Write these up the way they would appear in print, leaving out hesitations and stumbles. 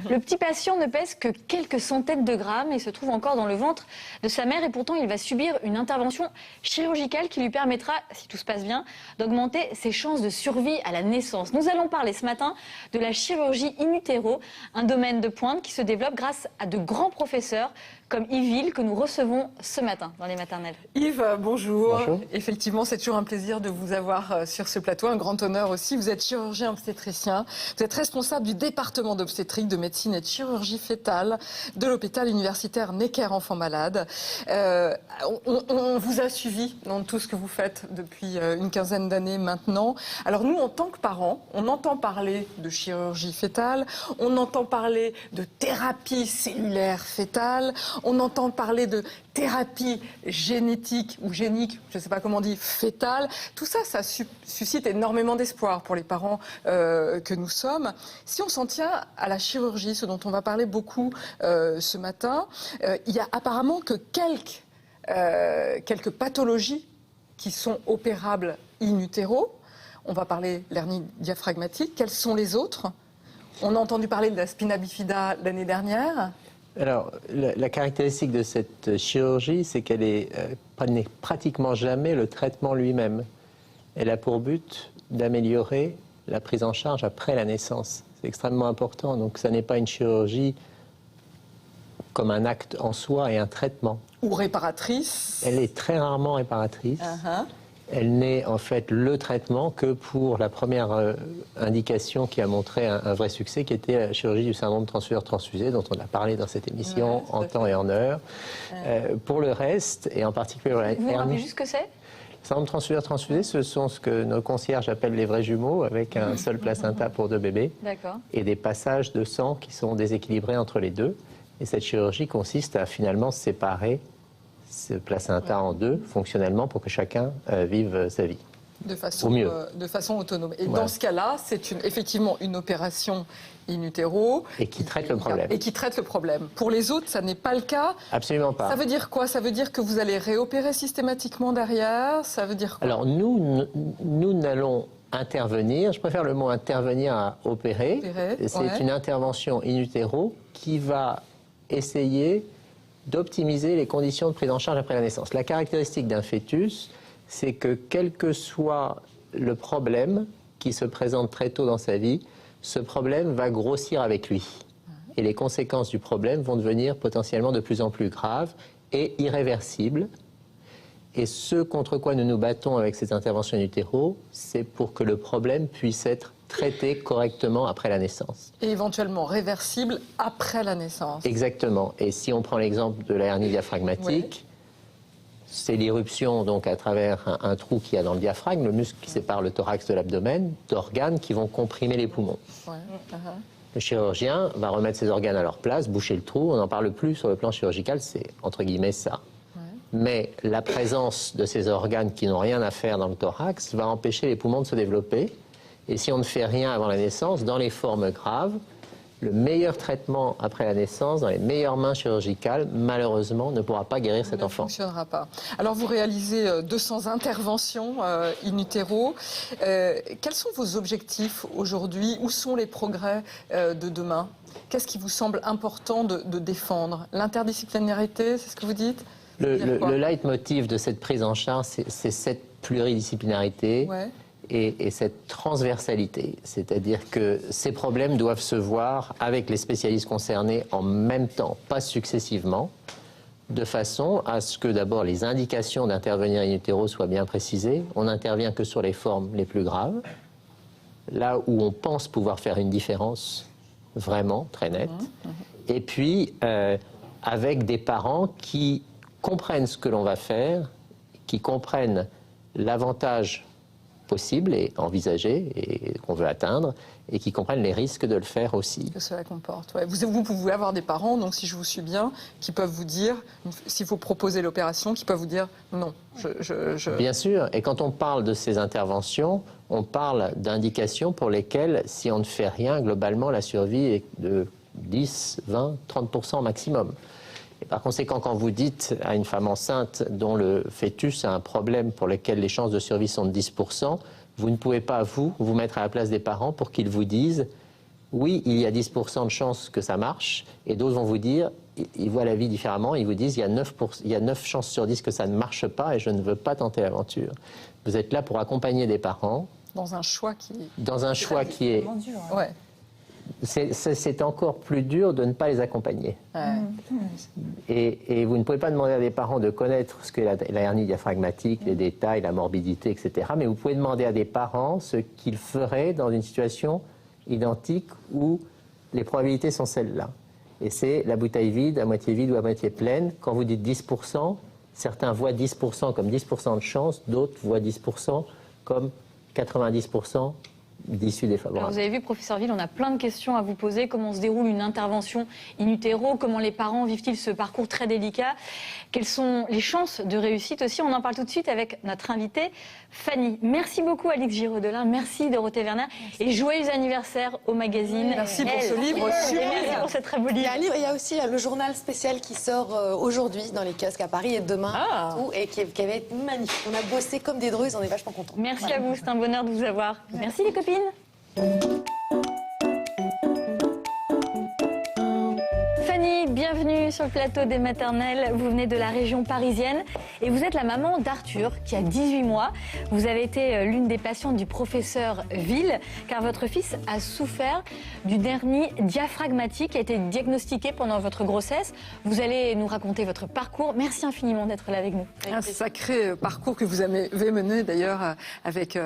Le petit patient ne pèse que quelques centaines de grammes et se trouve encore dans le ventre de sa mère. Et pourtant, il va subir une intervention chirurgicale qui lui permettra, si tout se passe bien, d'augmenter ses chances de survie à la naissance. Nous allons parler ce matin de la chirurgie in utero, un domaine de pointe qui se développe grâce à de grands professeurs comme Yves Ville, que nous recevons ce matin dans les maternelles. Yves, bonjour. Bonjour. Effectivement, c'est toujours un plaisir de vous avoir sur ce plateau, un grand honneur aussi. Vous êtes chirurgien obstétricien, vous êtes responsable du département d'obstétrique, de médecine et de chirurgie fœtale de l'hôpital universitaire Necker Enfants Malades. On vous a suivi dans tout ce que vous faites depuis une quinzaine d'années maintenant. Alors nous, en tant que parents, on entend parler de chirurgie fœtale, on entend parler de thérapie cellulaire fœtale, on entend parler de thérapie génétique ou génique, je ne sais pas comment on dit, fétale. Tout ça, ça suscite énormément d'espoir pour les parents que nous sommes. Si on s'en tient à la chirurgie, ce dont on va parler beaucoup ce matin, il y a apparemment que quelques pathologies qui sont opérables in utero. On va parler de l'hernie diaphragmatique. Quelles sont les autres? On a entendu parler de la spina bifida l'année dernière. Alors, la caractéristique de cette chirurgie, c'est qu'elle n'est pratiquement jamais le traitement lui-même. Elle a pour but d'améliorer la prise en charge après la naissance. C'est extrêmement important. Donc, ça n'est pas une chirurgie comme un acte en soi et un traitement. Ou réparatrice. Elle est très rarement réparatrice. Elle n'est en fait le traitement que pour la première indication qui a montré un vrai succès, qui était la chirurgie du syndrome transfuseur-transfusé, dont on a parlé dans cette émission en temps et en heure. Pour le reste, et en particulier la Vous me rappelez juste ce que c'est? Le syndrome transfuseur-transfusé, ce sont ce que nos concierges appellent les vrais jumeaux, avec un seul placenta pour 2 bébés, et des passages de sang qui sont déséquilibrés entre les deux. Et cette chirurgie consiste à finalement séparer ce placenta en deux, fonctionnellement, pour que chacun vive sa vie. De façon, au mieux. De façon autonome. Et Voilà. dans ce cas-là, c'est effectivement une opération in utero. Et qui traite le problème. Et qui traite le problème. Pour les autres, ça n'est pas le cas. Absolument pas. Ça veut dire quoi? Ça veut dire que vous allez réopérer systématiquement derrière? Ça veut dire quoi? Alors nous n'allons intervenir, je préfère le mot intervenir à opérer. C'est une intervention in utero qui va essayer d'optimiser les conditions de prise en charge après la naissance. La caractéristique d'un fœtus, c'est que quel que soit le problème qui se présente très tôt dans sa vie, ce problème va grossir avec lui. Et les conséquences du problème vont devenir potentiellement de plus en plus graves et irréversibles. Et ce contre quoi nous nous battons avec ces interventions in utero, c'est pour que le problème puisse être traité correctement après la naissance. Et éventuellement réversible après la naissance. Exactement. Et si on prend l'exemple de la hernie diaphragmatique, c'est l'irruption donc à travers un trou qu'il y a dans le diaphragme, le muscle qui sépare le thorax de l'abdomen, d'organes qui vont comprimer les poumons. Le chirurgien va remettre ces organes à leur place, boucher le trou, on n'en parle plus sur le plan chirurgical, c'est entre guillemets ça. Mais la présence de ces organes qui n'ont rien à faire dans le thorax va empêcher les poumons de se développer. Et si on ne fait rien avant la naissance, dans les formes graves, le meilleur traitement après la naissance, dans les meilleures mains chirurgicales, malheureusement, ne pourra pas guérir cet enfant. Ne fonctionnera pas. Alors vous réalisez 200 interventions in utero. Quels sont vos objectifs aujourd'hui? Où sont les progrès de demain? Qu'est-ce qui vous semble important de défendre? L'interdisciplinarité, c'est ce que vous dites? Le leitmotiv de cette prise en charge, c'est cette pluridisciplinarité. Et cette transversalité, c'est-à-dire que ces problèmes doivent se voir avec les spécialistes concernés en même temps, pas successivement, de façon à ce que d'abord les indications d'intervenir in utero soient bien précisées. On n'intervient que sur les formes les plus graves, là où on pense pouvoir faire une différence vraiment très nette, et puis avec des parents qui comprennent ce que l'on va faire, qui comprennent l'avantage possible et envisagé et qu'on veut atteindre, et qui comprennent les risques de le faire aussi. Que cela comporte. Vous pouvez avoir des parents, donc si je vous suis bien, qui peuvent vous dire, s'il faut proposer l'opération, qui peuvent vous dire non. Bien sûr, et quand on parle de ces interventions, on parle d'indications pour lesquelles, si on ne fait rien, globalement, la survie est de 10, 20, 30% maximum. Et par conséquent, quand vous dites à une femme enceinte dont le fœtus a un problème pour lequel les chances de survie sont de 10%, vous ne pouvez pas, vous mettre à la place des parents pour qu'ils vous disent oui, il y a 10% de chances que ça marche, et d'autres vont vous dire, ils voient la vie différemment, ils vous disent, il y a 9 chances sur 10 que ça ne marche pas, et je ne veux pas tenter l'aventure. Vous êtes là pour accompagner des parents. Dans un choix qui est... dur, ouais. C'est encore plus dur de ne pas les accompagner. Ouais. Et vous ne pouvez pas demander à des parents de connaître ce qu'est la hernie diaphragmatique, les détails, la morbidité, etc. Mais vous pouvez demander à des parents ce qu'ils feraient dans une situation identique où les probabilités sont celles-là. Et c'est la bouteille vide, à moitié vide ou à moitié pleine. Quand vous dites 10%, certains voient 10% comme 10% de chance, d'autres voient 10% comme 90% d'issue défavorable. Alors vous avez vu, professeur Ville, on a plein de questions à vous poser. Comment se déroule une intervention in utero? Comment les parents vivent-ils ce parcours très délicat? Quelles sont les chances de réussite aussi? On en parle tout de suite avec notre invitée, Fanny. Merci beaucoup, Alix Giraud-Delin. Merci, Dorothée Werner. Et joyeux anniversaire au magazine. Merci pour ce livre. Merci pour ce très beau livre. Il y a aussi le journal spécial qui sort aujourd'hui dans les kiosques à Paris et demain. Et qui avait été magnifique. On a bossé comme des dreux, on est vachement contents. Merci à vous, c'est un bonheur de vous avoir. Merci les copines. Fanny, bienvenue sur le plateau des maternelles. Vous venez de la région parisienne et vous êtes la maman d'Arthur qui a 18 mois. Vous avez été l'une des patientes du professeur Ville car votre fils a souffert d'une hernie diaphragmatique qui a été diagnostiquée pendant votre grossesse. Vous allez nous raconter votre parcours. Merci infiniment d'être là avec nous. Un sacré parcours que vous avez mené d'ailleurs avec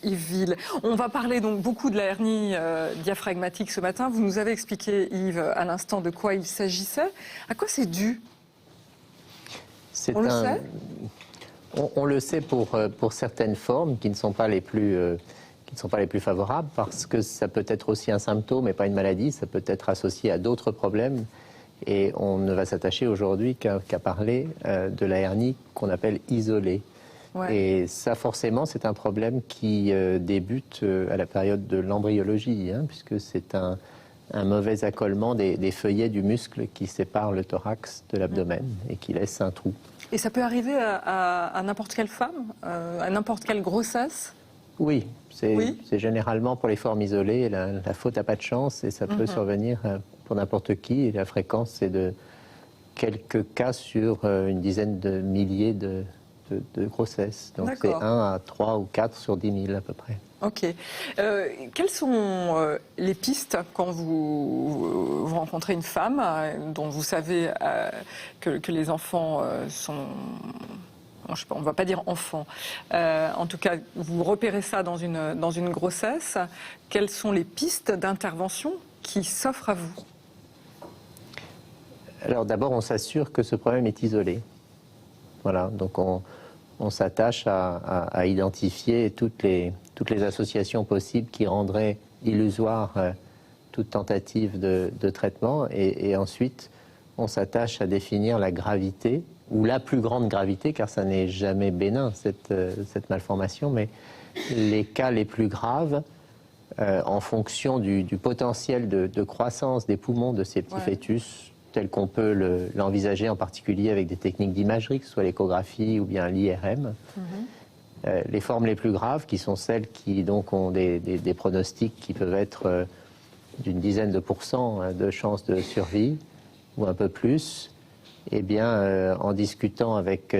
Yves Ville. On va parler donc beaucoup de la hernie diaphragmatique ce matin. Vous nous avez expliqué, Yves, à l'instant de quoi il s'agissait. À quoi c'est dû? Le sait on le sait pour certaines formes qui ne sont pas les plus favorables parce que ça peut être aussi un symptôme et pas une maladie, ça peut être associé à d'autres problèmes et on ne va s'attacher aujourd'hui qu'à parler de la hernie qu'on appelle isolée. Ouais. Et ça forcément c'est un problème qui débute à la période de l'embryologie puisque c'est un mauvais accolement des feuillets du muscle qui sépare le thorax de l'abdomen et qui laisse un trou. Et ça peut arriver à n'importe quelle femme, à n'importe quelle grossesse? Oui, c'est généralement pour les formes isolées, la faute n'a pas de chance et ça peut survenir pour n'importe qui. Et la fréquence, c'est de quelques cas sur une dizaine de milliers de grossesses. Donc c'est 1 à 3 ou 4 sur 10 000 à peu près. Ok. Quelles sont les pistes quand vous rencontrez une femme dont vous savez que les enfants sont... Je sais pas, on ne va pas dire enfants. En tout cas, vous repérez ça dans une grossesse. Quelles sont les pistes d'intervention qui s'offrent à vous? Alors d'abord, on s'assure que ce problème est isolé. Voilà, donc on s'attache à identifier toutes les associations possibles qui rendraient illusoire toute tentative de traitement et ensuite on s'attache à définir la gravité ou la plus grande gravité car ça n'est jamais bénin cette malformation mais les cas les plus graves en fonction du potentiel de croissance des poumons de ces petits fœtus tel qu'on peut l'envisager en particulier avec des techniques d'imagerie, que ce soit l'échographie ou bien l'IRM. Les formes les plus graves, qui sont celles qui donc ont des pronostics qui peuvent être d'une dizaine de pourcents de chances de survie, ou un peu plus, eh bien, en discutant avec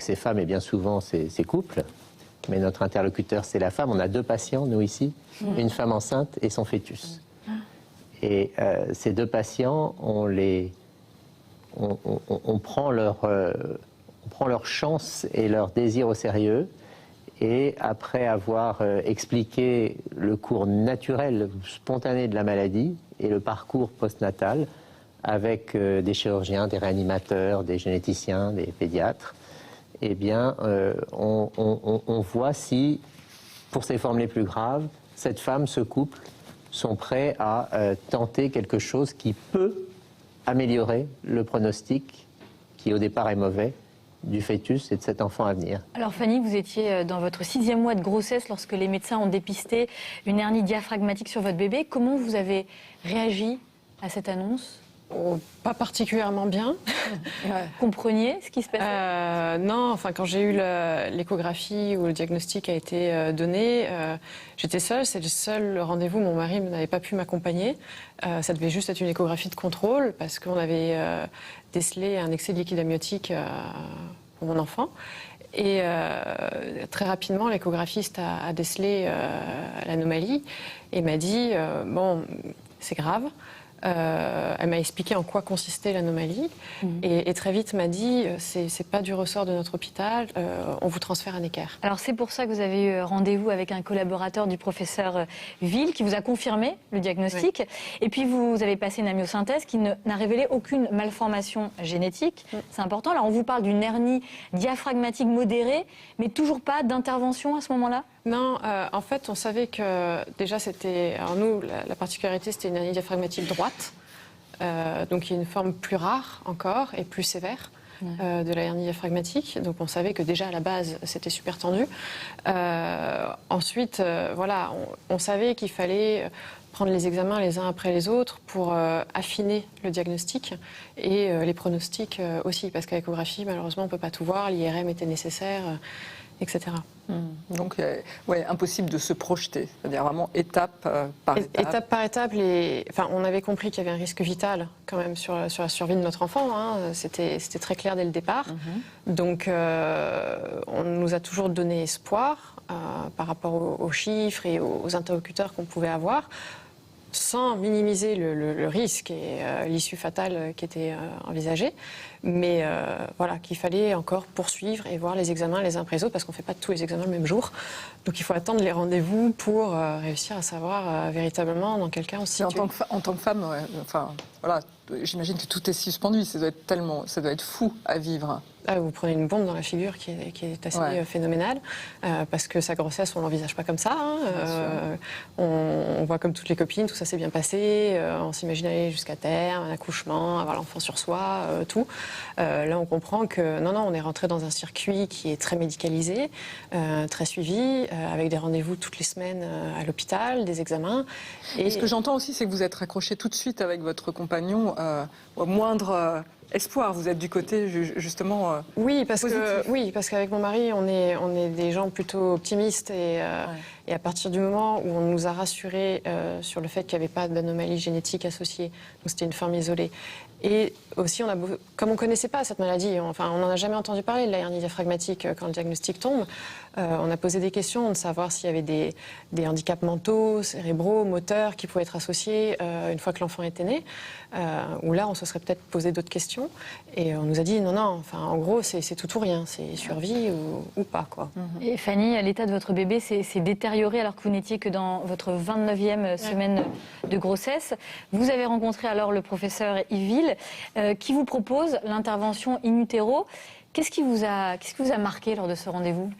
ces femmes, et bien souvent ces couples, mais notre interlocuteur c'est la femme, on a 2 patients, nous ici, une femme enceinte et son fœtus. Et ces 2 patients, on prend leur chance et leur désir au sérieux. Et après avoir expliqué le cours naturel, spontané de la maladie et le parcours postnatal avec des chirurgiens, des réanimateurs, des généticiens, des pédiatres, eh bien, on voit si, pour ces formes les plus graves, cette femme, ce couple, sont prêts à tenter quelque chose qui peut améliorer le pronostic, qui au départ est mauvais, du fœtus et de cet enfant à venir. Alors Fanny, vous étiez dans votre 6e mois de grossesse lorsque les médecins ont dépisté une hernie diaphragmatique sur votre bébé. Comment vous avez réagi à cette annonce? Pas particulièrement bien. Compreniez ce qui se passait? Non, enfin, quand j'ai eu l'échographie où le diagnostic a été donné, j'étais seule. C'est le seul rendez-vous où mon mari n'avait pas pu m'accompagner. Ça devait juste être une échographie de contrôle parce qu'on avait décelé un excès de liquide amniotique pour mon enfant. Et très rapidement, l'échographiste a décelé l'anomalie et m'a dit bon, c'est grave. Elle m'a expliqué en quoi consistait l'anomalie et très vite m'a dit c'est pas du ressort de notre hôpital, on vous transfère à Necker. Alors c'est pour ça que vous avez eu rendez-vous avec un collaborateur du professeur Ville qui vous a confirmé le diagnostic. Oui. Et puis vous avez passé une amniosynthèse qui n'a révélé aucune malformation génétique. C'est important. Alors on vous parle d'une hernie diaphragmatique modérée, mais toujours pas d'intervention à ce moment-là? Non, en fait, on savait que déjà c'était... Alors nous, la particularité, c'était une hernie diaphragmatique droite, donc il y a une forme plus rare encore et plus sévère de la hernie diaphragmatique. Donc on savait que déjà à la base, c'était super tendu. Ensuite, voilà, on savait qu'il fallait prendre les examens les uns après les autres pour affiner le diagnostic et les pronostics aussi, parce qu'à l'échographie, malheureusement, on ne peut pas tout voir, l'IRM était nécessaire, etc. Donc, impossible de se projeter, c'est-à-dire vraiment étape par étape. Étape par étape, enfin, on avait compris qu'il y avait un risque vital quand même sur la survie de notre enfant, hein. C'était très clair dès le départ. Donc, on nous a toujours donné espoir par rapport aux chiffres et aux interlocuteurs qu'on pouvait avoir, sans minimiser le risque et l'issue fatale qui était envisagée. Mais voilà, qu'il fallait encore poursuivre et voir les examens les uns après les autres, parce qu'on ne fait pas tous les examens le même jour. Donc il faut attendre les rendez-vous pour réussir à savoir véritablement dans quel cas on se situe. En tant que femme, enfin, voilà, j'imagine que tout est suspendu. Ça doit être fou à vivre. Vous prenez une bombe dans la figure qui est assez phénoménale, parce que sa grossesse, on ne l'envisage pas comme ça. Hein. On voit comme toutes les copines, tout ça s'est bien passé, on s'imagine aller jusqu'à terme, un accouchement, avoir l'enfant sur soi, tout. Là, on comprend que non, on est rentré dans un circuit qui est très médicalisé, très suivi, avec des rendez-vous toutes les semaines à l'hôpital, des examens. Et ce que j'entends aussi, c'est que vous êtes raccroché tout de suite avec votre compagnon au moindre... espoir, vous êtes du côté justement oui, parce qu'avec mon mari, on est des gens plutôt optimistes et à partir du moment où on nous a rassurés sur le fait qu'il n'y avait pas d'anomalie génétique associée, donc c'était une forme isolée. Et aussi, comme on ne connaissait pas cette maladie, on n'en a jamais entendu parler de la hernie diaphragmatique quand le diagnostic tombe, on a posé des questions de savoir s'il y avait des handicaps mentaux, cérébraux, moteurs qui pouvaient être associés une fois que l'enfant était né, où là, on se serait peut-être posé d'autres questions. Et on nous a dit non, en gros, c'est tout ou rien, c'est survie ou pas, quoi. Et Fanny, l'état de votre bébé s'est détérioré alors que vous n'étiez que dans votre 29e semaine de grossesse. Vous avez rencontré alors le professeur Yves Ville, qui vous propose l'intervention in utero. Qu'est-ce qui vous a marqué lors de ce rendez-vous?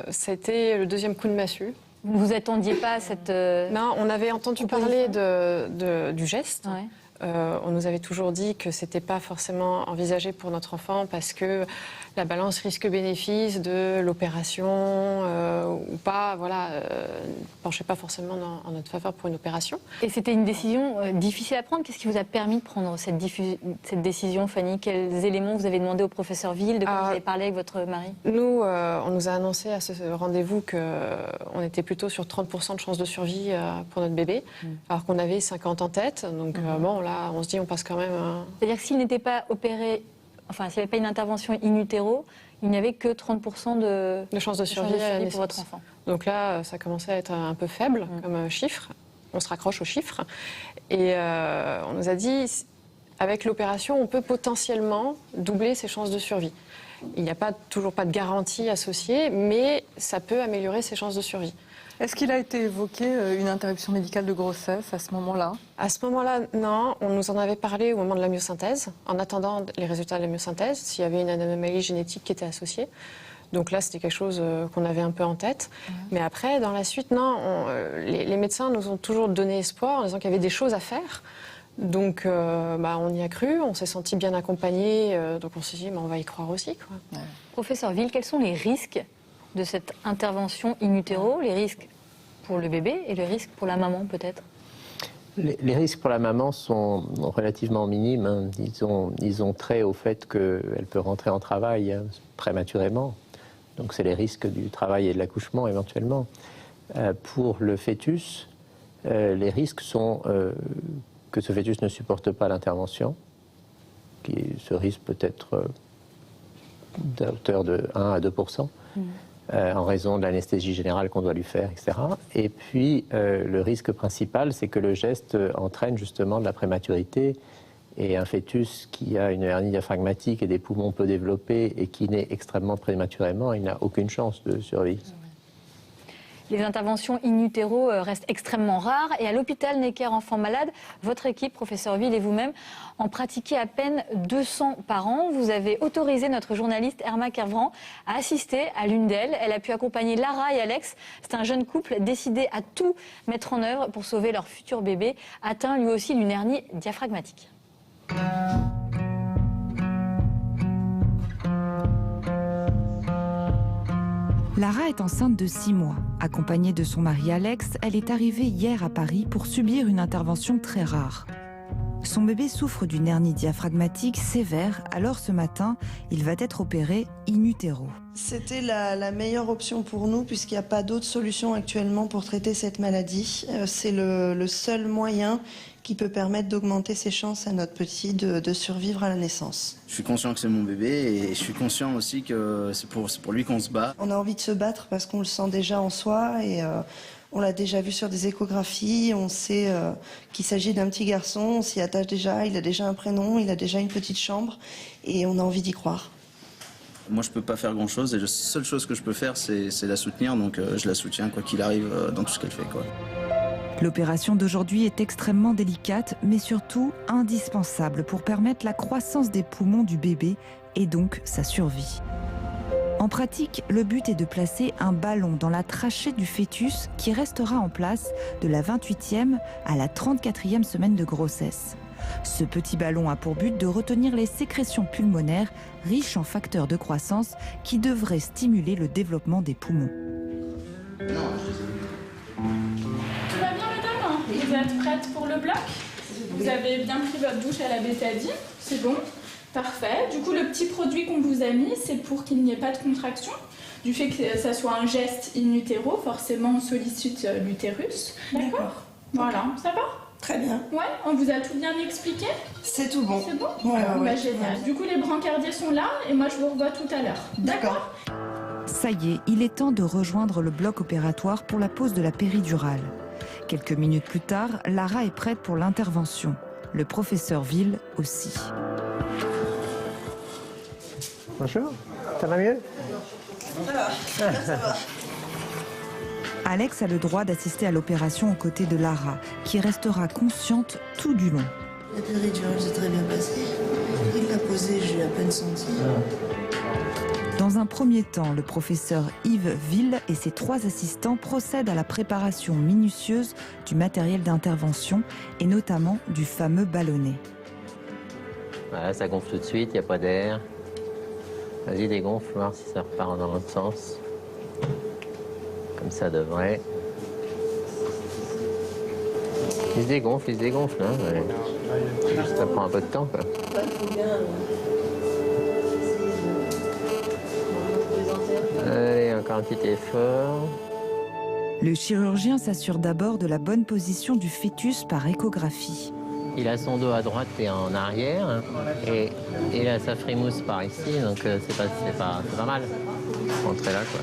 C'était le deuxième coup de massue. Vous ne vous attendiez pas à cette... Non, on avait entendu parler du geste. Ouais. On nous avait toujours dit que ce n'était pas forcément envisagé pour notre enfant parce que la balance risque-bénéfice de l'opération ou pas, penchait pas forcément en notre faveur pour une opération. Et c'était une décision difficile à prendre. Qu'est-ce qui vous a permis de prendre cette décision, Fanny? Quels éléments vous avez demandé au professeur Ville? De quoi vous avez parlé avec votre mari? Nous, on nous a annoncé à ce rendez-vous qu'on était plutôt sur 30% de chances de survie pour notre bébé, alors qu'on avait 50 en tête. Donc là, on se dit, on passe quand même... C'est-à-dire que s'il n'était pas opéré... Enfin, s'il n'y avait pas une intervention in utero, il n'y avait que 30% de chances de survie pour votre enfant. Donc là, ça commençait à être un peu faible comme chiffre. On se raccroche aux chiffres. Et on nous a dit, avec l'opération, on peut potentiellement doubler ses chances de survie. Il n'y a toujours pas de garantie associée, mais ça peut améliorer ses chances de survie. Est-ce qu'il a été évoqué une interruption médicale de grossesse à ce moment-là? À ce moment-là, non. On nous en avait parlé au moment de la myosynthèse, en attendant les résultats de la myosynthèse, s'il y avait une anomalie génétique qui était associée. Donc là, c'était quelque chose qu'on avait un peu en tête. Mais après, dans la suite, non. Les médecins nous ont toujours donné espoir en disant qu'il y avait des choses à faire. Donc, on y a cru, on s'est senti bien accompagnés. Donc on s'est dit, on va y croire aussi, quoi. Ouais. Professeur Ville, quels sont les risques de cette intervention in utero, les risques pour le bébé et le risque pour la maman peut-être? Les risques pour la maman sont relativement minimes. Hein. Ils ont trait au fait qu'elle peut rentrer en travail prématurément. Donc c'est les risques du travail et de l'accouchement éventuellement. Pour le fœtus, les risques sont que ce fœtus ne supporte pas l'intervention, ce risque peut être à hauteur de 1 à 2%. En raison de l'anesthésie générale qu'on doit lui faire, etc. Et puis, le risque principal, c'est que le geste entraîne justement de la prématurité. Et un fœtus qui a une hernie diaphragmatique et des poumons peu développés et qui naît extrêmement prématurément, il n'a aucune chance de survie. Les interventions in utero restent extrêmement rares et à l'hôpital Necker Enfants Malades, votre équipe, professeur Ville et vous-même, en pratiquez à peine 200 par an. Vous avez autorisé notre journaliste Irma Kervran à assister à l'une d'elles. Elle a pu accompagner Lara et Alex. C'est un jeune couple décidé à tout mettre en œuvre pour sauver leur futur bébé, atteint lui aussi d'une hernie diaphragmatique. Lara est enceinte de 6 mois. Accompagnée de son mari Alex, elle est arrivée hier à Paris pour subir une intervention très rare. Son bébé souffre d'une hernie diaphragmatique sévère, alors ce matin, il va être opéré in utero. C'était la meilleure option pour nous puisqu'il n'y a pas d'autre solution actuellement pour traiter cette maladie. C'est le seul moyen qui peut permettre d'augmenter ses chances à notre petit de survivre à la naissance. Je suis conscient que c'est mon bébé et je suis conscient aussi que c'est pour lui qu'on se bat. On a envie de se battre parce qu'on le sent déjà en soi et on l'a déjà vu sur des échographies. On sait qu'il s'agit d'un petit garçon, on s'y attache déjà, il a déjà un prénom, il a déjà une petite chambre et on a envie d'y croire. Moi, je peux pas faire grand-chose et la seule chose que je peux faire, c'est la soutenir. Donc, je la soutiens quoi qu'il arrive dans tout ce qu'elle fait, quoi. L'opération d'aujourd'hui est extrêmement délicate, mais surtout indispensable pour permettre la croissance des poumons du bébé et donc sa survie. En pratique, le but est de placer un ballon dans la trachée du fœtus qui restera en place de la 28e à la 34e semaine de grossesse. Ce petit ballon a pour but de retenir les sécrétions pulmonaires riches en facteurs de croissance qui devraient stimuler le développement des poumons. Vous êtes prête pour le bloc? Vous avez bien pris votre douche à la bétadine, c'est bon, parfait. Du coup, le petit produit qu'on vous a mis, c'est pour qu'il n'y ait pas de contraction. Du fait que ça soit un geste in utero, forcément on sollicite l'utérus. D'accord. Voilà, ça va? Très bien. Ouais, on vous a tout bien expliqué? C'est tout bon. C'est bon? Ouais. Génial. Du coup, les brancardiers sont là et moi je vous revois tout à l'heure. D'accord. Ça y est, il est temps de rejoindre le bloc opératoire pour la pose de la péridurale. Quelques minutes plus tard, Lara est prête pour l'intervention. Le professeur Ville aussi. Bonjour, ça va mieux? Ça va. Alex a le droit d'assister à l'opération aux côtés de Lara, qui restera consciente tout du long. La péridurale s'est très bien passée. Il l'a posée, j'ai à peine senti. Dans un premier temps, le professeur Yves Ville et ses 3 assistants procèdent à la préparation minutieuse du matériel d'intervention et notamment du fameux ballonnet. Voilà, ça gonfle tout de suite, il n'y a pas d'air. Vas-y, dégonfle, voir si ça repart dans l'autre sens. Comme ça devrait. Il se dégonfle, hein. Ouais. Ça prend un peu de temps, quoi. Allez, encore un petit effort. Le chirurgien s'assure d'abord de la bonne position du fœtus par échographie. Il a son dos à droite et en arrière, et il a sa frimousse par ici, donc c'est pas mal. Rentrer là, quoi.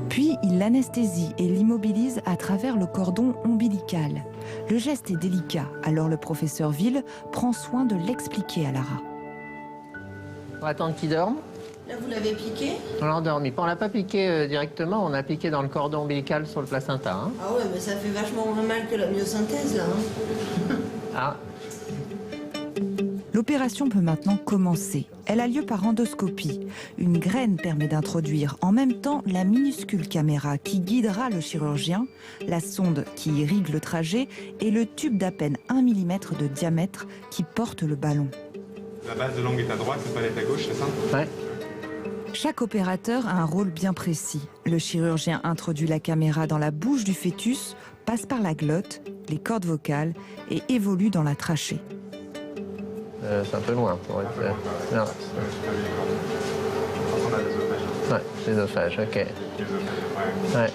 Puis il l'anesthésie et l'immobilise à travers le cordon ombilical. Le geste est délicat, alors le professeur Ville prend soin de l'expliquer à Lara. On va attendre qu'il dorme. Là, vous l'avez piqué? On l'a endormi. On l'a pas piqué directement, on a piqué dans le cordon ombilical sur le placenta. Hein. Ah ouais, mais ça fait vachement moins mal que la myosynthèse, là. Ah. L'opération peut maintenant commencer. Elle a lieu par endoscopie. Une graine permet d'introduire en même temps la minuscule caméra qui guidera le chirurgien, la sonde qui irrigue le trajet et le tube d'à peine 1 mm de diamètre qui porte le ballon. La base de langue est à droite, le palais est à gauche, c'est ça? Ouais. Chaque opérateur a un rôle bien précis. Le chirurgien introduit la caméra dans la bouche du fœtus passe par la glotte, les cordes vocales et évolue dans la trachée. C'est un peu loin pour être... non. Ouais, l'œsophage, ok. Ouais.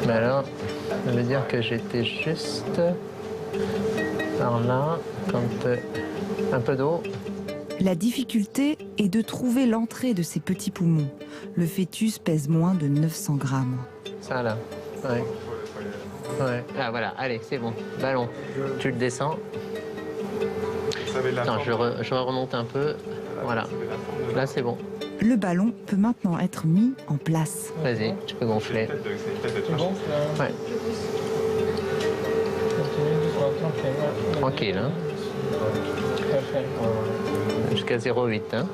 Mais alors, ça veut dire que j'étais juste par là, quand un peu d'eau. La difficulté est de trouver l'entrée de ces petits poumons. Le fœtus pèse moins de 900 grammes. Ça là, ouais. Ouais. Ah voilà, allez, c'est bon. Ballon, tu le descends. Attends, je remonte un peu. Voilà, là c'est bon. Le ballon peut maintenant être mis en place. Vas-y, tu peux gonfler. C'est bon, ouais. Tranquille, hein. Jusqu'à 0,8, hein.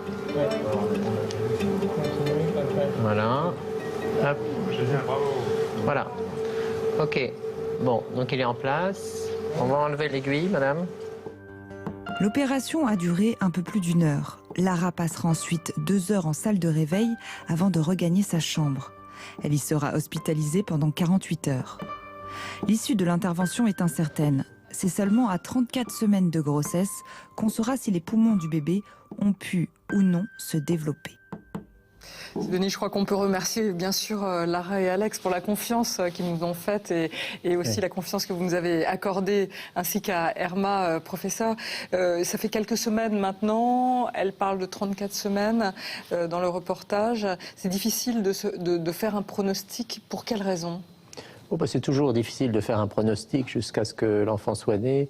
Voilà. Hop. Voilà. Ok. Bon, donc il est en place. On va enlever l'aiguille, madame. L'opération a duré un peu plus d'1 heure. Lara passera ensuite 2 heures en salle de réveil avant de regagner sa chambre. Elle y sera hospitalisée pendant 48 heures. L'issue de l'intervention est incertaine. C'est seulement à 34 semaines de grossesse qu'on saura si les poumons du bébé ont pu ou non se développer. Denis, je crois qu'on peut remercier bien sûr Lara et Alex pour la confiance qu'ils nous ont faite et aussi la confiance que vous nous avez accordée, ainsi qu'à Erma, professeur. Ça fait quelques semaines maintenant, elle parle de 34 semaines dans le reportage. C'est difficile de faire un pronostic. Pour quelle raison ? C'est toujours difficile de faire un pronostic jusqu'à ce que l'enfant soit né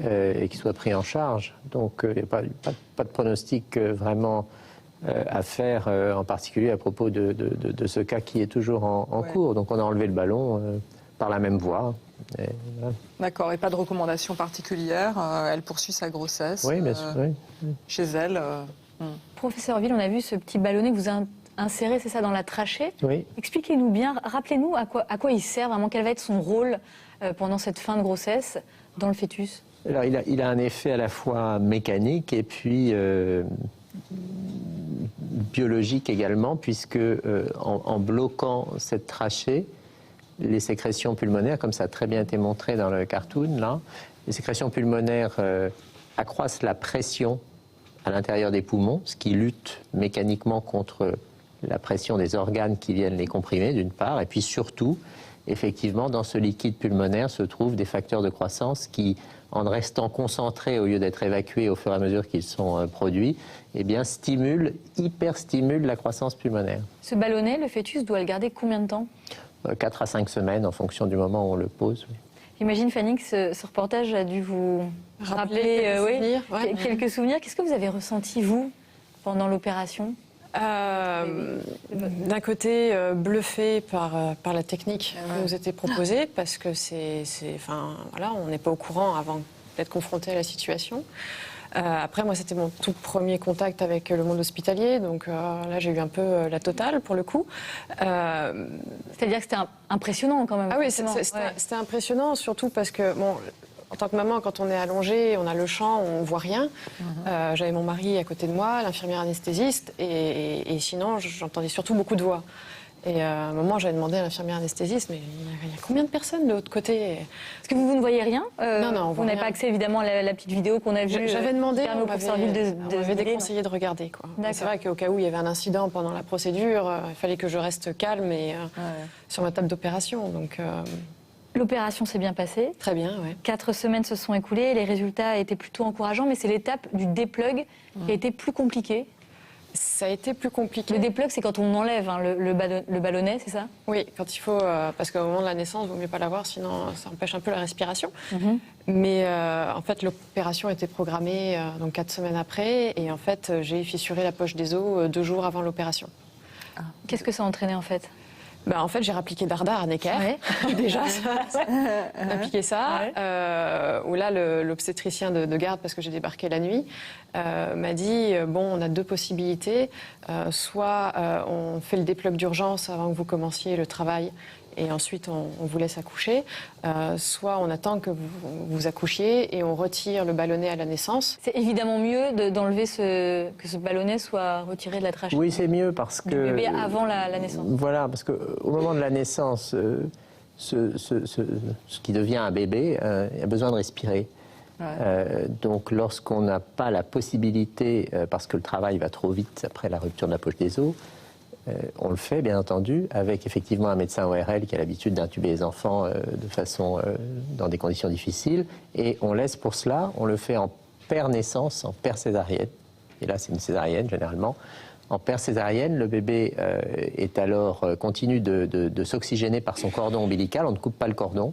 et qu'il soit pris en charge. Donc il n'y a pas de pronostic vraiment à faire, en particulier à propos de ce cas qui est toujours en cours. Donc on a enlevé le ballon par la même voie. Voilà. D'accord, et pas de recommandation particulière. Elle poursuit sa grossesse bien sûr, chez elle. Professeur Ville, on a vu ce petit ballonnet que vous avez inséré, c'est ça, dans la trachée. Oui. Expliquez-nous bien, rappelez-nous à quoi il sert vraiment, quel va être son rôle pendant cette fin de grossesse dans le fœtus. Alors il a un effet à la fois mécanique et puis biologique également, puisque en bloquant cette trachée, les sécrétions pulmonaires, comme ça a très bien été montré dans le cartoon, là, les sécrétions pulmonaires accroissent la pression à l'intérieur des poumons, ce qui lutte mécaniquement contre la pression des organes qui viennent les comprimer, d'une part, et puis surtout, effectivement, dans ce liquide pulmonaire se trouvent des facteurs de croissance qui, en restant concentrés au lieu d'être évacués au fur et à mesure qu'ils sont produits, eh bien, hyperstimulent la croissance pulmonaire. Ce ballonnet, le fœtus, doit le garder combien de temps ? 4 à 5 semaines, en fonction du moment où on le pose. Oui. J'imagine, Fanny, que ce reportage a dû vous rappeler quelques souvenirs. Qu'est-ce que vous avez ressenti, vous, pendant l'opération ? D'un côté, bluffé par la technique qui nous était proposée, parce que on n'est pas au courant avant d'être confronté à la situation. Après, moi, c'était mon tout premier contact avec le monde hospitalier, donc là, j'ai eu un peu la totale, pour le coup. C'est-à-dire que c'était impressionnant, quand même. Ah oui, c'était impressionnant, surtout parce que, bon, en tant que maman, quand on est allongé, on a le champ, on voit rien. J'avais mon mari à côté de moi, l'infirmière anesthésiste, et sinon, j'entendais surtout beaucoup de voix. Et à un moment, j'avais demandé à l'infirmière anesthésiste, mais il y a combien de personnes de l'autre côté ? Est-ce que vous ne voyez rien ? Non, vous n'avez pas accès évidemment à la petite vidéo qu'on a vue. J'avais demandé, on m'avait déconseillé de regarder. C'est vrai qu'au cas où il y avait un incident pendant la procédure, il fallait que je reste calme et sur ma table d'opération. Donc l'opération s'est bien passée. Très bien, oui. 4 semaines se sont écoulées, les résultats étaient plutôt encourageants, mais c'est l'étape du déplug qui a été plus compliquée. Ça a été plus compliqué. Le déplug, c'est quand on enlève le ballonnet, c'est ça ? Oui, quand il faut, parce qu'au moment de la naissance, il vaut mieux pas l'avoir, sinon ça empêche un peu la respiration. Mais en fait, l'opération était programmée donc 4 semaines après, et en fait, j'ai fissuré la poche des os 2 jours avant l'opération. Qu'est-ce que ça a entraîné en fait ? En fait, j'ai appliqué Dardar à Necker. Déjà, j'ai appliqué ça. Où là, l'obstétricien de garde, parce que j'ai débarqué la nuit, m'a dit on a 2 possibilités. Soit on fait le déplug d'urgence avant que vous commenciez le travail, et ensuite on vous laisse accoucher. Soit on attend que vous accouchiez et on retire le ballonnet à la naissance. C'est évidemment mieux d'enlever que ce ballonnet soit retiré de la trachée. Oui, c'est mieux parce que... Du bébé avant la naissance. Voilà, parce qu'au moment de la naissance, ce qui devient un bébé a besoin de respirer. Donc lorsqu'on n'a pas la possibilité, parce que le travail va trop vite après la rupture de la poche des os, on le fait bien entendu avec effectivement un médecin ORL qui a l'habitude d'intuber les enfants dans des conditions difficiles, et on laisse pour cela, on le fait en père naissance, en père césarienne, et là c'est une césarienne généralement. En père césarienne, le bébé est alors continue de s'oxygéner par son cordon ombilical, on ne coupe pas le cordon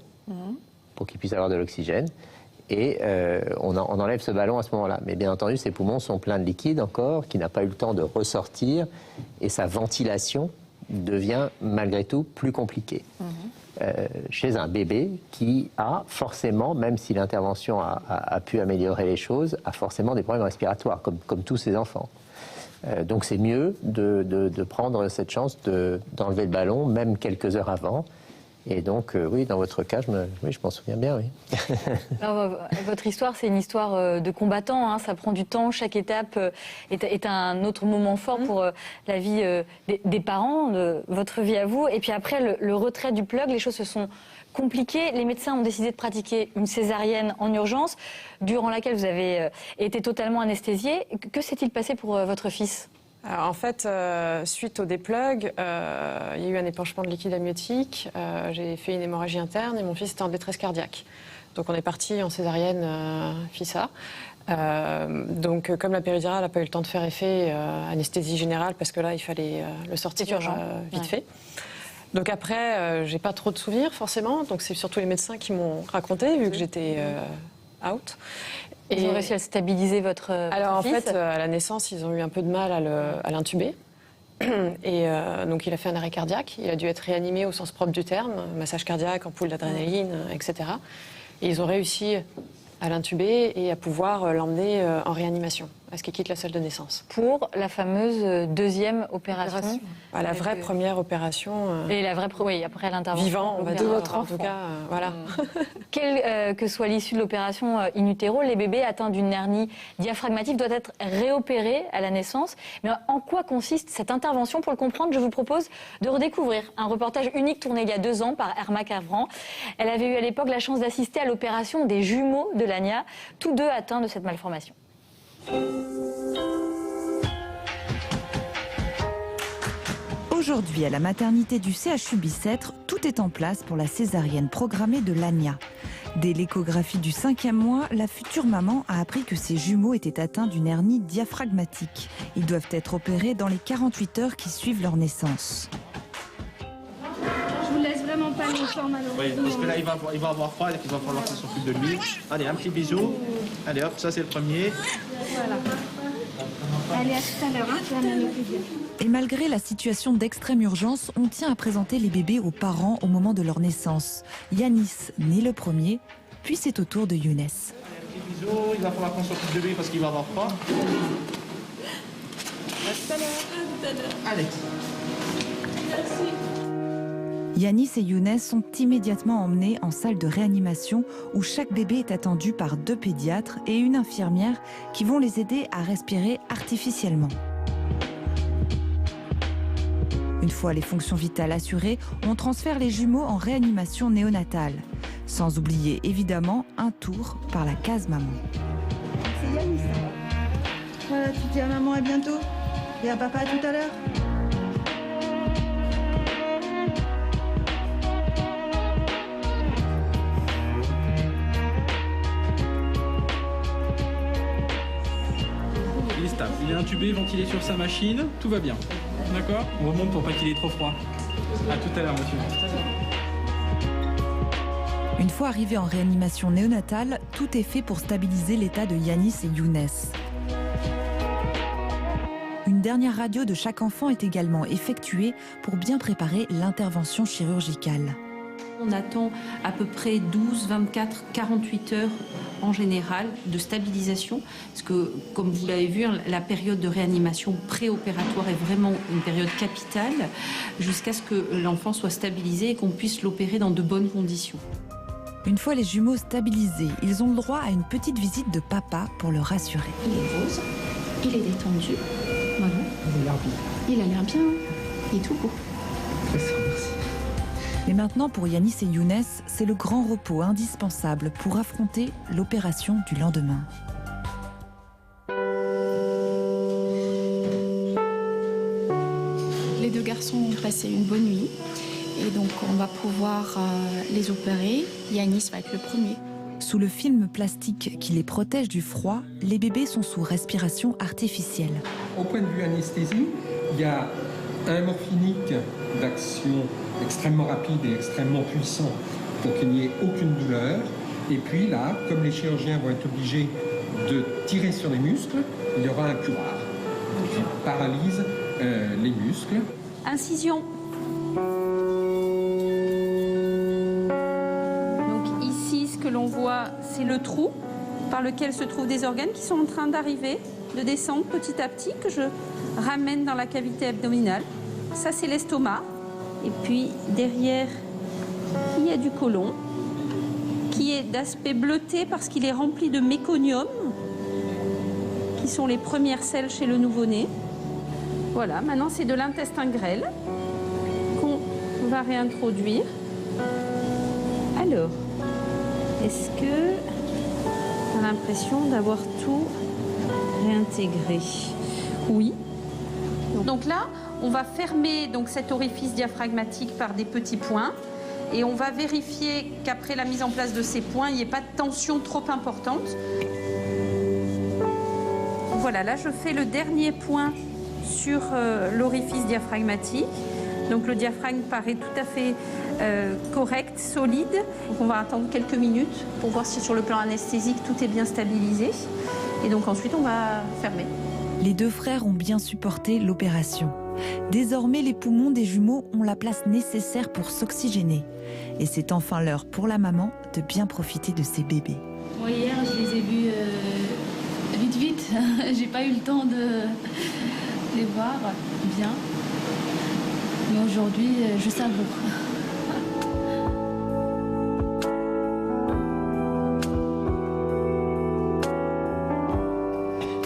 pour qu'il puisse avoir de l'oxygène. Et on enlève ce ballon à ce moment-là. Mais bien entendu, ses poumons sont pleins de liquide encore, qui n'a pas eu le temps de ressortir, et sa ventilation devient malgré tout plus compliquée. Chez un bébé qui a forcément, même si l'intervention a pu améliorer les choses, a forcément des problèmes respiratoires, comme tous ses enfants. Donc c'est mieux de prendre cette chance d'enlever le ballon, même quelques heures avant. Et donc, oui, dans votre cas, je m'en souviens bien, oui. Alors, votre histoire, c'est une histoire de combattant, hein, ça prend du temps, chaque étape est un autre moment fort pour la vie des parents, de votre vie à vous. Et puis après, le retrait du plug, les choses se sont compliquées. Les médecins ont décidé de pratiquer une césarienne en urgence, durant laquelle vous avez été totalement anesthésié. Que s'est-il passé pour votre fils ? Alors, en fait, suite au déplug, il y a eu un épanchement de liquide amniotique, j'ai fait une hémorragie interne et mon fils était en détresse cardiaque. Donc on est parti en césarienne FISA. Donc comme la péridurale n'a pas eu le temps de faire effet, anesthésie générale, parce que là il fallait le sortir vite fait. Donc après, j'ai pas trop de souvenirs forcément, donc c'est surtout les médecins qui m'ont raconté, vu que j'étais out. Ils ont réussi à stabiliser votre Alors fils. en fait, à la naissance, ils ont eu un peu de mal à l'intuber. Et donc il a fait un arrêt cardiaque. Il a dû être réanimé au sens propre du terme, massage cardiaque, ampoule d'adrénaline, etc. Et ils ont réussi à l'intuber et à pouvoir l'emmener en réanimation, à ce qu'il quitte la salle de naissance. Pour la fameuse deuxième opération. La vraie première opération. Et la vraie, oui, après l'intervention. Vivant, on va dire. De votre enfant. En tout cas, voilà. Quelle que soit l'issue de l'opération in utero, les bébés atteints d'une hernie diaphragmatique doivent être réopérés à la naissance. Mais en quoi consiste cette intervention? Pour le comprendre, je vous propose de redécouvrir un reportage unique tourné il y a 2 ans par Irma Cavran. Elle avait eu à l'époque la chance d'assister à l'opération des jumeaux de Lania, tous deux atteints de cette malformation. Aujourd'hui, à la maternité du CHU Bicêtre, tout est en place pour la césarienne programmée de Lania. Dès l'échographie du 5e mois, la future maman a appris que ses jumeaux étaient atteints d'une hernie diaphragmatique. Ils doivent être opérés dans les 48 heures qui suivent leur naissance. Je vous laisse vraiment pas longtemps, malheureusement. Oui, parce que là, il va avoir froid et il va falloir qu'on s'occupe de lui. Allez, un petit bisou. Allez, hop, ça c'est le premier. Voilà. Allez, à tout à l'heure, hein, tu vas m'amener plus bien. Et malgré la situation d'extrême urgence, on tient à présenter les bébés aux parents au moment de leur naissance. Yanis naît le premier, puis c'est au tour de Younes. Un petit bisou, il va falloir qu'on s'occupe de lui parce qu'il va avoir froid. À tout à l'heure. Allez. Merci. Yanis et Younes sont immédiatement emmenés en salle de réanimation où chaque bébé est attendu par 2 pédiatres et une infirmière qui vont les aider à respirer artificiellement. Une fois les fonctions vitales assurées, on transfère les jumeaux en réanimation néonatale. Sans oublier évidemment un tour par la case maman. C'est Yanis. Voilà, tu dis à maman à bientôt et à papa à tout à l'heure. Il est stable, il est intubé, ventilé sur sa machine, tout va bien. D'accord? On remonte pour pas qu'il ait trop froid. À tout à l'heure, monsieur. Une fois arrivés en réanimation néonatale, tout est fait pour stabiliser l'état de Yanis et Younes. Une dernière radio de chaque enfant est également effectuée pour bien préparer l'intervention chirurgicale. On attend à peu près 12, 24, 48 heures en général de stabilisation, parce que, comme vous l'avez vu, la période de réanimation préopératoire est vraiment une période capitale, jusqu'à ce que l'enfant soit stabilisé et qu'on puisse l'opérer dans de bonnes conditions. Une fois les jumeaux stabilisés, ils ont le droit à une petite visite de papa pour le rassurer. Il est rose, il est détendu, voilà. Il a l'air bien, il est tout beau. Très bien, merci. Mais maintenant, pour Yanis et Younes, c'est le grand repos indispensable pour affronter l'opération du lendemain. Les deux garçons ont passé une bonne nuit et donc on va pouvoir les opérer. Yanis va être le premier. Sous le film plastique qui les protège du froid, les bébés sont sous respiration artificielle. Au point de vue anesthésie, il y a un morphinique d'action extrêmement rapide et extrêmement puissant pour qu'il n'y ait aucune douleur. Et puis là, comme les chirurgiens vont être obligés de tirer sur les muscles, il y aura un curare qui paralyse les muscles. Incision. Donc ici, ce que l'on voit, c'est le trou par lequel se trouvent des organes qui sont en train d'arriver, de descendre petit à petit, que je ramène dans la cavité abdominale. Ça, c'est l'estomac. Et puis, derrière, il y a du côlon, qui est d'aspect bleuté parce qu'il est rempli de méconium, qui sont les premières selles chez le nouveau-né. Voilà, maintenant, c'est de l'intestin grêle qu'on va réintroduire. Alors, est-ce que on a l'impression d'avoir tout réintégré? Oui. Donc là, on va fermer donc, cet orifice diaphragmatique par des petits points et on va vérifier qu'après la mise en place de ces points, il n'y ait pas de tension trop importante. Voilà, là je fais le dernier point sur l'orifice diaphragmatique. Donc le diaphragme paraît tout à fait correct, solide. Donc on va attendre quelques minutes pour voir si sur le plan anesthésique tout est bien stabilisé. Et donc ensuite on va fermer. Les deux frères ont bien supporté l'opération. Désormais, les poumons des jumeaux ont la place nécessaire pour s'oxygéner. Et c'est enfin l'heure pour la maman de bien profiter de ses bébés. Moi, hier, je les ai vus vite. J'ai pas eu le temps de les voir bien. Mais aujourd'hui, je savoure.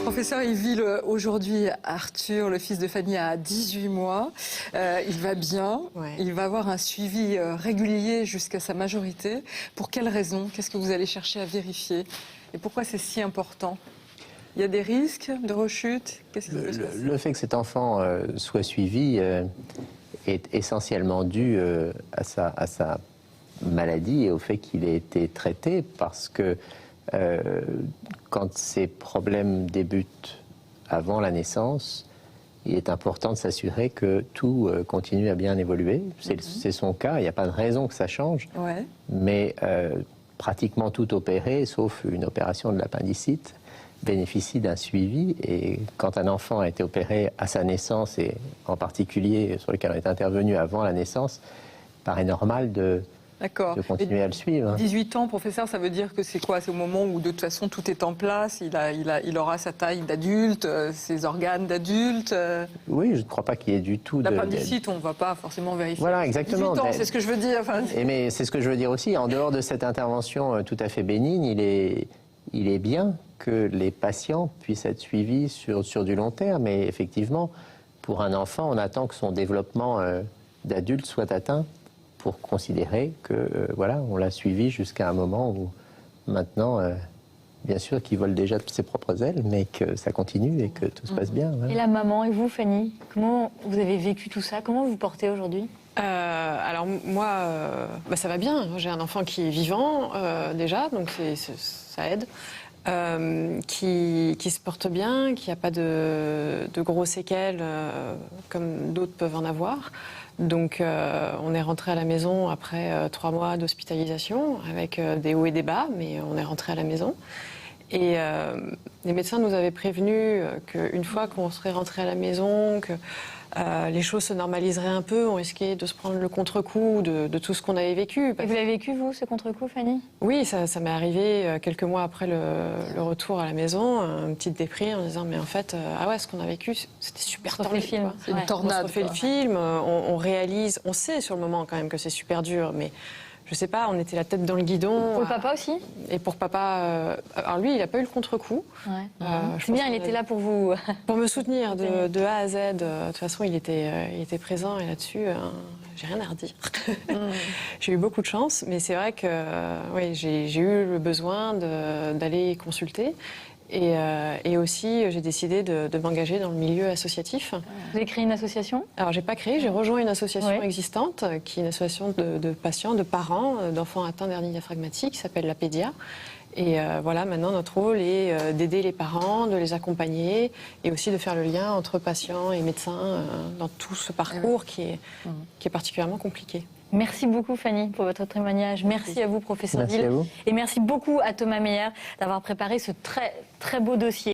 Professeur, il vit aujourd'hui Arthur, le fils de Fanny, à 18 mois. Il va bien. Ouais. Il va avoir un suivi régulier jusqu'à sa majorité. Pour quelles raisons? Qu'est-ce que vous allez chercher à vérifier? Et pourquoi c'est si important? Il y a des risques de rechute? Le fait que cet enfant soit suivi est essentiellement dû à sa maladie et au fait qu'il ait été traité parce que quand ces problèmes débutent avant la naissance, il est important de s'assurer que tout continue à bien évoluer. C'est son cas, il n'y a pas de raison que ça change, ouais. Mais pratiquement tout opéré, sauf une opération de l'appendicite, bénéficie d'un suivi. Et quand un enfant a été opéré à sa naissance, et en particulier sur lequel on est intervenu avant la naissance, il paraît normal de continuer à le suivre. 18 ans, professeur, ça veut dire que c'est quoi? C'est au moment où de toute façon tout est en place, il aura sa taille d'adulte, ses organes d'adulte. Oui, je ne crois pas qu'il y ait du tout l'appendicite, on ne va pas forcément vérifier. Voilà, exactement. 18 ans, c'est ce que je veux dire. Enfin... Mais c'est ce que je veux dire aussi. En dehors de cette intervention tout à fait bénigne, il est bien que les patients puissent être suivis sur du long terme. Mais effectivement, pour un enfant, on attend que son développement d'adulte soit atteint pour considérer que voilà, on l'a suivi jusqu'à un moment où maintenant, bien sûr, qu'il vole déjà de ses propres ailes, mais que ça continue et que tout se passe bien. Voilà. Et la maman, et vous, Fanny, comment vous avez vécu tout ça? Comment vous vous portez aujourd'hui? Alors moi, ça va bien. J'ai un enfant qui est vivant déjà, donc ça aide. Qui se porte bien, qui n'a pas de gros séquelles comme d'autres peuvent en avoir. Donc on est rentré à la maison après 3 mois d'hospitalisation avec des hauts et des bas, mais on est rentré à la maison. Et les médecins nous avaient prévenus qu'une fois qu'on serait rentré à la maison, que les choses se normaliseraient un peu, on risquait de se prendre le contre-coup de tout ce qu'on avait vécu. Et vous l'avez vécu, vous, ce contre-coup, Fanny? Oui, ça m'est arrivé quelques mois après le retour à la maison, une petite déprime en disant mais en fait, ah ouais, ce qu'on a vécu, c'était super tordu. C'est une tornade. On se refait le film, on réalise, on sait sur le moment quand même que c'est super dur, mais... Je sais pas, on était la tête dans le guidon. Pour le papa aussi? Et pour papa, alors lui, il n'a pas eu le contre-coup. Ouais. C'est bien, il était là pour vous. Pour me soutenir de A à Z. De toute façon, il était présent et là-dessus, j'ai rien à redire. J'ai eu beaucoup de chance, mais c'est vrai que oui, j'ai eu le besoin d'aller consulter. Et aussi, j'ai décidé de m'engager dans le milieu associatif. Vous avez créé une association? Alors, j'ai pas créé, j'ai rejoint une association existante, qui est une association de patients, de parents, d'enfants atteints d'hernie diaphragmatique, qui s'appelle la Pédia. Et voilà, maintenant, notre rôle est d'aider les parents, de les accompagner, et aussi de faire le lien entre patients et médecins dans tout ce parcours qui est particulièrement compliqué. Merci beaucoup Fanny pour votre témoignage. Merci à vous professeur Merci Dill. à vous. Et merci beaucoup à Thomas Meyer d'avoir préparé ce très beau dossier.